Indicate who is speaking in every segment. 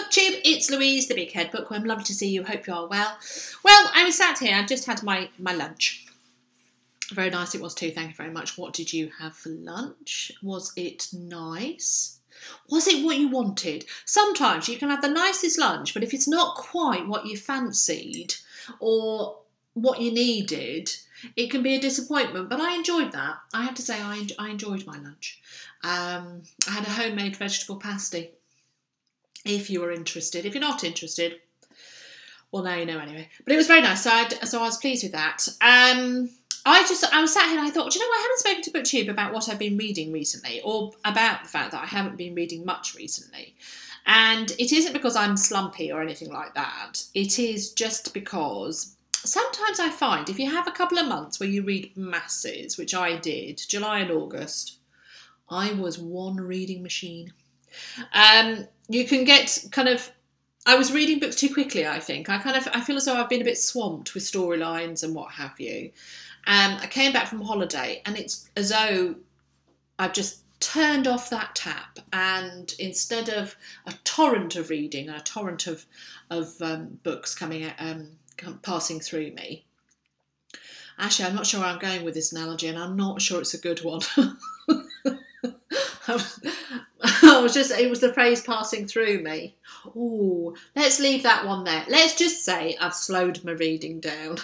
Speaker 1: BookTube, it's Louise, the Big Head Bookworm. Lovely to see you. Hope you are well. Well, I was sat here. I just had my lunch. Very nice it was too. Thank you very much. What did you have for lunch? Was it nice? Was it what you wanted? Sometimes you can have the nicest lunch, but if it's not quite what you fancied or what you needed, it can be a disappointment. But I enjoyed that. I have to say I enjoyed my lunch. I had a homemade vegetable pasty. If you were interested. If you're not interested, well, now you know anyway. But it was very nice, so I was pleased with that. I was sat here and I thought, do you know, I haven't spoken to BookTube about what I've been reading recently, or about the fact that I haven't been reading much recently. And it isn't because I'm slumpy or anything like that. It is just because sometimes I find if you have a couple of months where you read masses, which I did, July and August, I was one reading machine. You can get kind of, I was reading books too quickly, I think. I feel as though I've been a bit swamped with storylines and what have you. I came back from holiday and it's as though I've just turned off that tap, and instead of a torrent of reading, a torrent of books coming passing through me. Actually, I'm not sure where I'm going with this analogy, and I'm not sure it's a good one. It was the phrase passing through me. Oh, let's leave that one there. Let's just say I've slowed my reading down.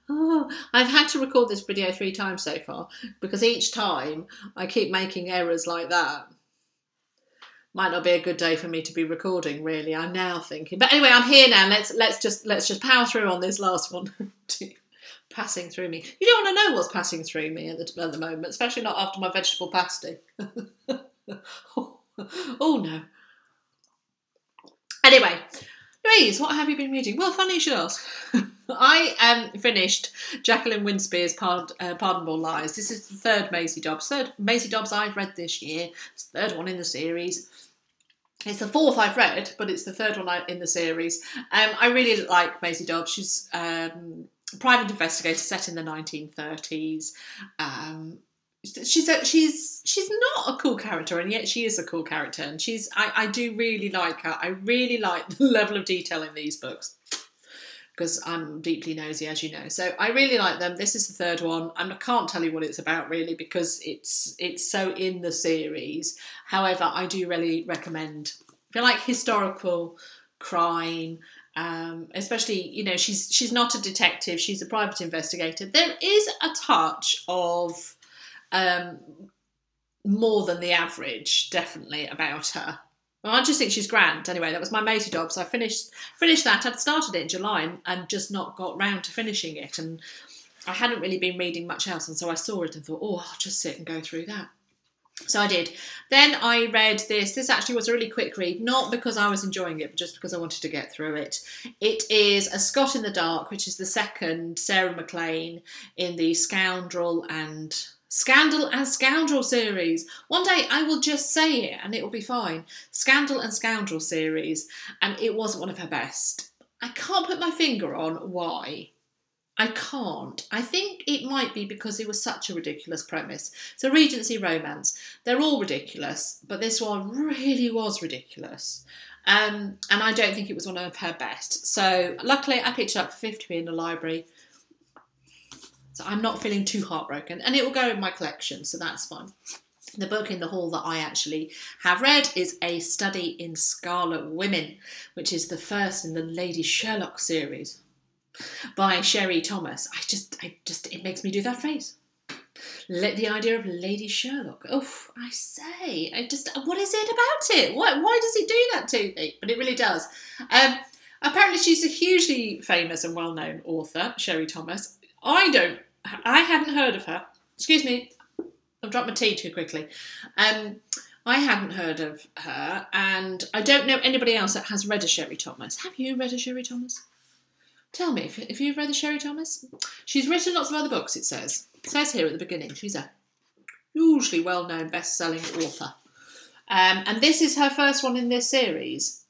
Speaker 1: Oh, I've had to record this video 3 times so far because each time I keep making errors like that. Might not be a good day for me to be recording, really. I'm now thinking, but anyway, I'm here now. Let's just power through on this last one. Passing through me. You don't want to know what's passing through me at the moment, especially not after my vegetable pasty. Oh no. Anyway, Louise, what have you been reading? Well, funny you should ask. I finished Jacqueline Winspear's Pardonable Lies. This is the third Maisie Dobbs. Third Maisie Dobbs I've read this year. It's the third one in the series. It's the fourth I've read, but it's the third one in the series. I really like Maisie Dobbs. She's private investigator set in the 1930s. She's not a cool character, and yet she is a cool character. And I do really like her. I really like the level of detail in these books because I'm deeply nosy, as you know. So I really like them. This is the third one. I can't tell you what it's about really because it's so in the series. However, I do really recommend if you like historical crime. Especially, you know, she's not a detective, she's a private investigator. There is a touch of more than the average, definitely, about her. Well, I just think she's grand. Anyway, that was my Maisie Dobbs. I finished that. I'd started it in July and just not got round to finishing it. And I hadn't really been reading much else. And so I saw it and thought, oh, I'll just sit and go through that. So I did. Then I read this. This actually was a really quick read, not because I was enjoying it, but just because I wanted to get through it. It is A Scot in the Dark, which is the second Sarah MacLean in the Scandal and Scoundrel series. One day I will just say it and it will be fine. Scandal and Scoundrel series, and it wasn't one of her best. I can't put my finger on why. I can't. I think it might be because it was such a ridiculous premise. It's a Regency romance. They're all ridiculous, but this one really was ridiculous. And I don't think it was one of her best. So luckily I picked it up for 50p in the library. So I'm not feeling too heartbroken. And it will go in my collection, so that's fine. The book in the haul that I actually have read is A Study in Scarlet Women, which is the first in the Lady Sherlock series by Sherry Thomas. It makes me do that phrase. Let the idea of Lady Sherlock. Oh, I say, what is it about it? Why does it do that to me? But it really does. Apparently she's a hugely famous and well-known author, Sherry Thomas. I hadn't heard of her. Excuse me, I've dropped my tea too quickly. I hadn't heard of her, and I don't know anybody else that has read a Sherry Thomas. Have you read a Sherry Thomas? Tell me if you've read the Sherry Thomas. She's written lots of other books, it says. It says here at the beginning. She's a hugely well-known best-selling author. And this is her first one in this series.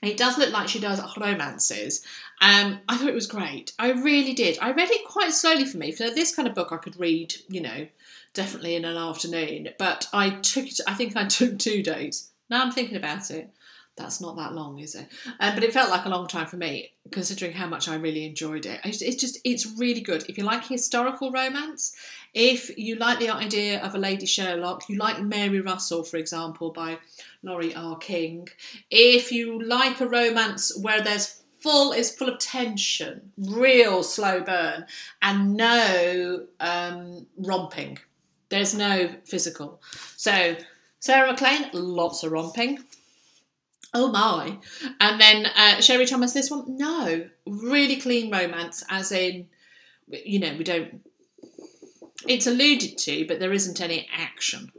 Speaker 1: It does look like she does romances. I thought it was great. I really did. I read it quite slowly for me. For this kind of book I could read, you know, definitely in an afternoon. But I think I took 2 days. Now I'm thinking about it. That's not that long, is it? But it felt like a long time for me, considering how much I really enjoyed it. It's really good. If you like historical romance, if you like the idea of a Lady Sherlock, you like Mary Russell, for example, by Laurie R. King. If you like a romance where it's full of tension, real slow burn, and no romping. There's no physical. So Sarah MacLean, lots of romping. Oh my. And then Sherry Thomas, this one, no. Really clean romance, as in, we don't... It's alluded to, but there isn't any action.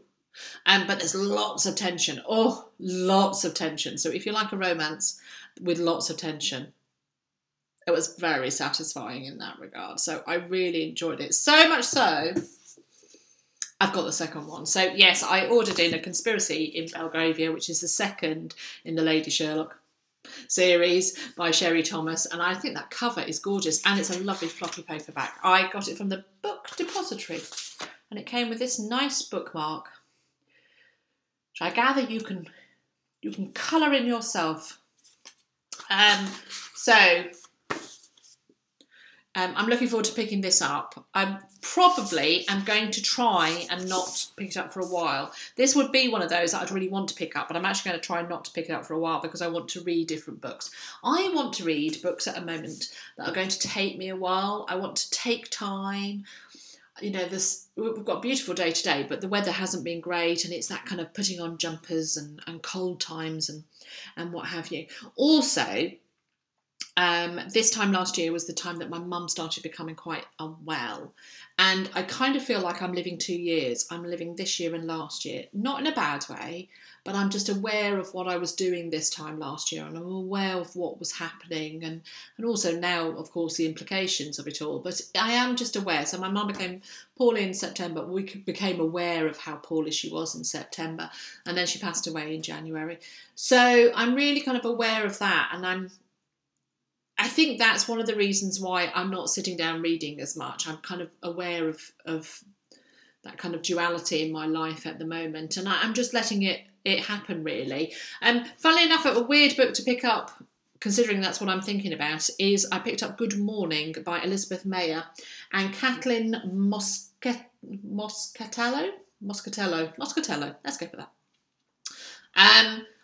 Speaker 1: But there's lots of tension. Oh, lots of tension. So if you like a romance with lots of tension, it was very satisfying in that regard. So I really enjoyed it. So much so, I've got the second one. So yes, I ordered in A Conspiracy in Belgravia, which is the second in the Lady Sherlock series by Sherry Thomas. And I think that cover is gorgeous. And it's a lovely floppy paperback. I got it from the Book Depository. And it came with this nice bookmark, which I gather you can colour in yourself. I'm looking forward to picking this up. I probably am going to try and not pick it up for a while. This would be one of those that I'd really want to pick up, but I'm actually going to try not to pick it up for a while because I want to read different books. I want to read books at a moment that are going to take me a while. I want to take time. We've got a beautiful day today, but the weather hasn't been great, and it's that kind of putting on jumpers and cold times and what have you. Also, this time last year was the time that my mum started becoming quite unwell. And I kind of feel like I'm living 2 years. I'm living this year and last year. Not in a bad way, but I'm just aware of what I was doing this time last year. And I'm aware of what was happening. And also now, of course, the implications of it all. But I am just aware. So my mum became poorly in September. We became aware of how poorly she was in September. And then she passed away in January. So I'm really kind of aware of that. And I think that's one of the reasons why I'm not sitting down reading as much. I'm kind of aware of that kind of duality in my life at the moment, and I'm just letting it happen, really. Funnily enough, a weird book to pick up, considering that's what I'm thinking about, is I picked up Good Morning by Elizabeth Mayer and Kathleen Moscatello. Let's go for that.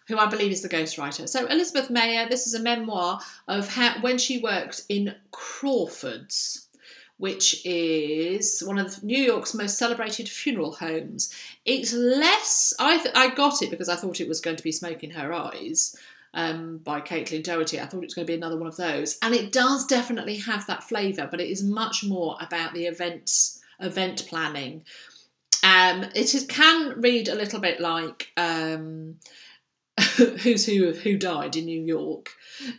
Speaker 1: Who I believe is the ghostwriter. So Elizabeth Mayer, this is a memoir of when she worked in Crawford's, which is one of New York's most celebrated funeral homes. It's less... I got it because I thought it was going to be Smoke in Her Eyes by Caitlin Doherty. I thought it was going to be another one of those. And it does definitely have that flavour, but it is much more about the event planning. It can read a little bit like... who died in New York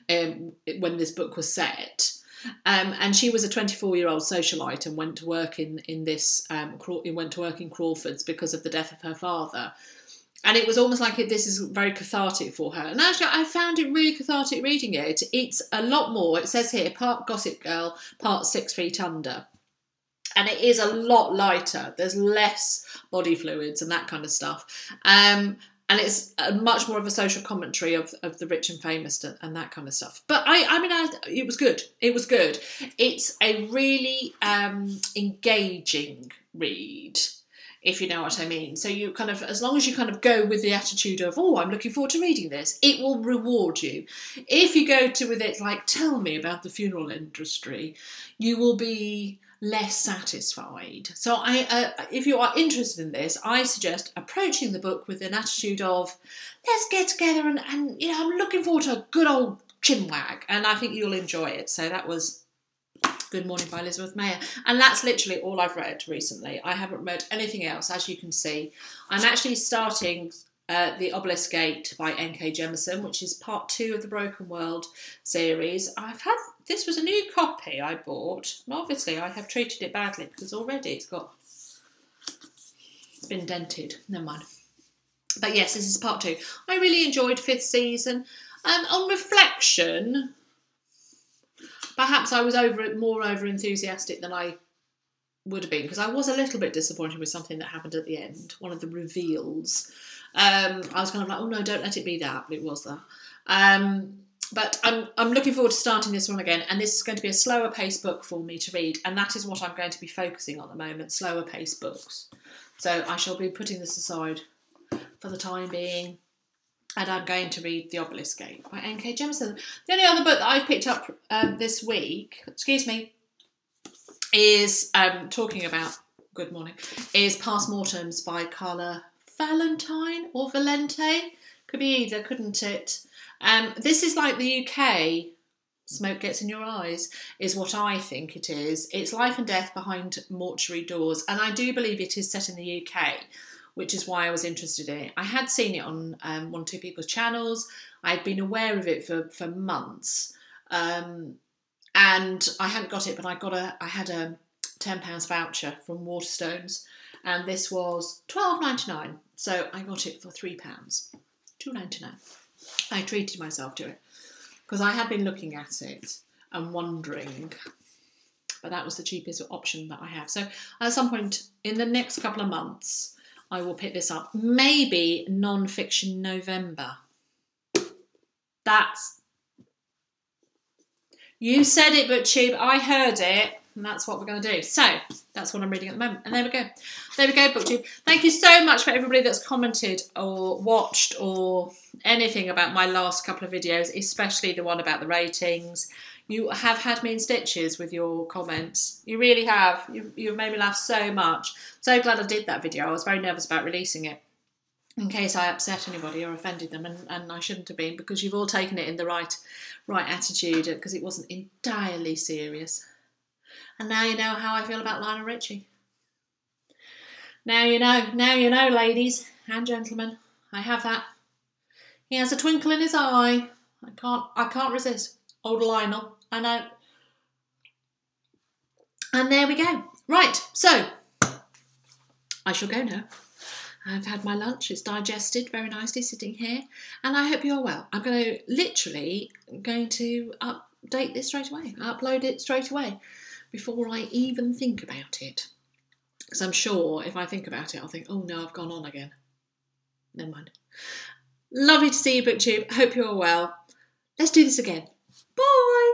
Speaker 1: when this book was set, and she was a 24-year-old socialite and went to work in Crawford's because of the death of her father. And it was almost like this is very cathartic for her. And actually, I found it really cathartic reading it. It's a lot more. It says here, part Gossip Girl, part 6 Feet Under. And it is a lot lighter. There's less body fluids and that kind of stuff. And it's much more of a social commentary of the rich and famous and that kind of stuff. But it was good. It was good. It's a really engaging read, if you know what I mean. So you kind of, as long as you kind of go with the attitude of, oh, I'm looking forward to reading this, it will reward you. If you go with it like, tell me about the funeral industry, you will be less satisfied. So if you are interested in this, I suggest approaching the book with an attitude of, let's get together and I'm looking forward to a good old chinwag, and I think you'll enjoy it. So that was Good Morning by Elizabeth Mayer, and that's literally all I've read recently. I haven't read anything else, as you can see. I'm actually starting The Obelisk Gate by N.K. Jemisin, which is part 2 of the Broken World series. This was a new copy I bought, and obviously I have treated it badly because already it's been dented. Never mind. But yes, this is part 2. I really enjoyed 5th season. On reflection, perhaps I was more over enthusiastic than I would have been, because I was a little bit disappointed with something that happened at the end, one of the reveals. I was kind of like, oh no, don't let it be that, but it was that. But I'm looking forward to starting this one again, and this is going to be a slower paced book for me to read, and that is what I'm going to be focusing on at the moment, slower paced books. So I shall be putting this aside for the time being, and I'm going to read The Obelisk Gate by N.K. Jemisin. The only other book that I've picked up this week, is talking about, good morning, is Past Mortems by Carla Valentine or Valente. Could be either, couldn't it? This is like the UK Smoke Gets in Your Eyes, is what I think it is. It's life and death behind mortuary doors, and I do believe it is set in the UK, which is why I was interested in it. I had seen it on one or two people's channels. I'd been aware of it for months, and I hadn't got it, but I had a £10 voucher from Waterstones, and this was £12.99, so I got it for £3, £2.99. I treated myself to it because I had been looking at it and wondering, but that was the cheapest option that I have. So at some point in the next couple of months, I will pick this up. Maybe non-fiction November. You said it, BookTube. I heard it. And that's what we're going to do. So that's what I'm reading at the moment. And there we go. There we go, BookTube. Thank you so much for everybody that's commented or watched or anything about my last couple of videos, especially the one about the ratings. You have had me in stitches with your comments. You really have. You've made me laugh so much. So glad I did that video. I was very nervous about releasing it in case I upset anybody or offended them, and I shouldn't have been, because you've all taken it in the right attitude, because it wasn't entirely serious. And now you know how I feel about Lionel Richie. Now you know, ladies and gentlemen. I have that. He has a twinkle in his eye. I can't resist. Old Lionel, I know. And there we go. Right, so I shall go now. I've had my lunch. It's digested very nicely sitting here. And I hope you're well. I'm going to update this straight away. Upload it straight away, before I even think about it. Because I'm sure if I think about it, I'll think, oh no, I've gone on again. Never mind. Lovely to see you, BookTube. Hope you're well. Let's do this again. Bye!